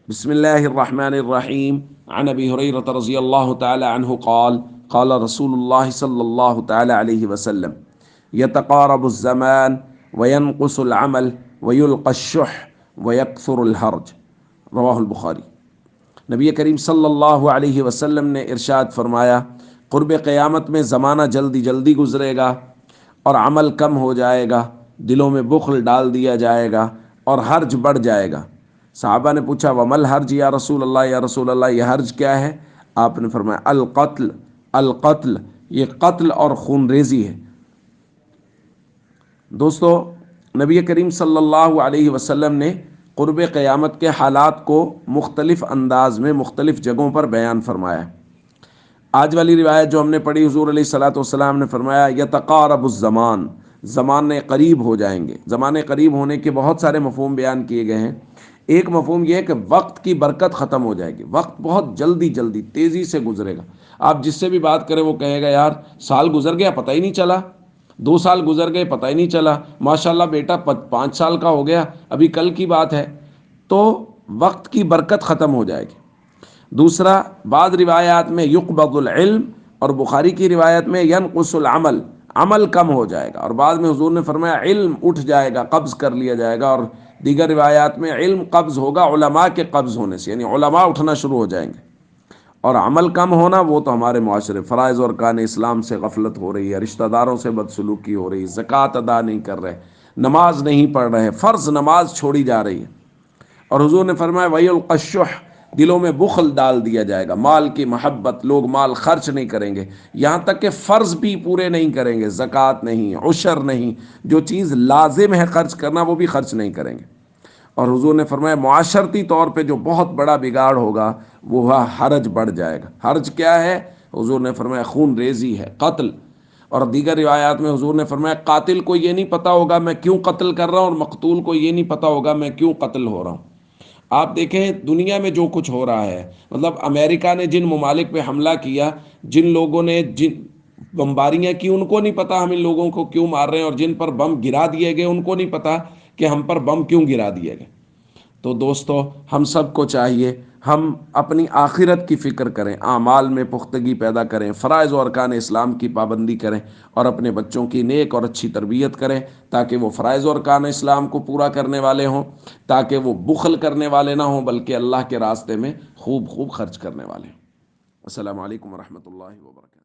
بسم الله الرحمن الرحيم. عن أبي هريرة رضي الله تعالى عنه قال قال رسول الله صلى الله تعالى عليه وسلم يتقارب الزمان وينقص العمل ويلقى الشح ويكثر الهرج. رواہ البخاری. نبی کریم صلی اللہ علیہ وسلم نے ارشاد فرمایا، قرب قیامت میں زمانہ جلدی جلدی گزرے گا اور عمل کم ہو جائے گا، دلوں میں بخل ڈال دیا جائے گا اور حرج بڑھ جائے گا۔ صحابہ نے پوچھا ومل حرج یا رسول اللہ، یا رسول اللہ یہ حرج کیا ہے؟ آپ نے فرمایا القتل، القتل یہ قتل اور خون ریزی ہے۔ دوستو، نبی کریم صلی اللہ علیہ وسلم نے قرب قیامت کے حالات کو مختلف انداز میں مختلف جگہوں پر بیان فرمایا ہے۔ آج والی روایت جو ہم نے پڑھی، حضور علیہ الصلوۃ والسلام نے فرمایا یتقارب الزمان، زمانے قریب ہو جائیں گے۔ زمانے قریب ہونے کے بہت سارے مفہوم بیان کیے گئے ہیں۔ ایک مفہوم یہ ہے کہ وقت کی برکت ختم ہو جائے گی، وقت بہت جلدی جلدی تیزی سے گزرے گا۔ آپ جس سے بھی بات کریں وہ کہے گا یار سال گزر گیا پتہ ہی نہیں چلا، 2 سال گزر گئے پتہ ہی نہیں چلا، ماشاءاللہ بیٹا 5 سال کا ہو گیا، ابھی کل کی بات ہے۔ تو وقت کی برکت ختم ہو جائے گی۔ دوسرا، بعض روایات میں یقبض العلم، اور بخاری کی روایت میں ینقص العمل، عمل کم ہو جائے گا، اور بعد میں حضور نے فرمایا علم اٹھ جائے گا، قبض کر لیا جائے گا، اور دیگر روایات میں علم قبض ہوگا علماء کے قبض ہونے سے، یعنی علماء اٹھنا شروع ہو جائیں گے۔ اور عمل کم ہونا وہ تو ہمارے معاشرے فرائض اور ارکان اسلام سے غفلت ہو رہی ہے، رشتہ داروں سے بدسلوکی ہو رہی ہے، زکوٰۃ ادا نہیں کر رہے، نماز نہیں پڑھ رہے، فرض نماز چھوڑی جا رہی ہے۔ اور حضور نے فرمایا وَيُلْقَى الشُّحَّ، دلوں میں بخل ڈال دیا جائے گا، مال کی محبت، لوگ مال خرچ نہیں کریں گے، یہاں تک کہ فرض بھی پورے نہیں کریں گے، زکوٰۃ نہیں، عشر نہیں، جو چیز لازم ہے خرچ کرنا وہ بھی خرچ نہیں کریں گے۔ اور حضور نے فرمایا معاشرتی طور پہ جو بہت بڑا بگاڑ ہوگا وہ حرج بڑھ جائے گا۔ حرج کیا ہے؟ حضور نے فرمایا خون ریزی ہے، قتل۔ اور دیگر روایات میں حضور نے فرمایا قاتل کو یہ نہیں پتہ ہوگا میں کیوں قتل کر رہا ہوں، اور مقتول کو یہ نہیں پتہ ہوگا میں کیوں قتل ہو رہا ہوں۔ آپ دیکھیں دنیا میں جو کچھ ہو رہا ہے، مطلب امریکہ نے جن ممالک پہ حملہ کیا، جن لوگوں نے جن بمباریاں کی، ان کو نہیں پتہ ہم ان لوگوں کو کیوں مار رہے ہیں، اور جن پر بم گرا دیے گئے ان کو نہیں پتہ کہ ہم پر بم کیوں گرا دیے گئے۔ تو دوستو، ہم سب کو چاہیے ہم اپنی آخرت کی فکر کریں، اعمال میں پختگی پیدا کریں، فرائض و ارکان اسلام کی پابندی کریں، اور اپنے بچوں کی نیک اور اچھی تربیت کریں تاکہ وہ فرائض و ارکان اسلام کو پورا کرنے والے ہوں، تاکہ وہ بخل کرنے والے نہ ہوں بلکہ اللہ کے راستے میں خوب خوب خرچ کرنے والے ہوں۔ السلام علیکم ورحمۃ اللہ وبرکاتہ۔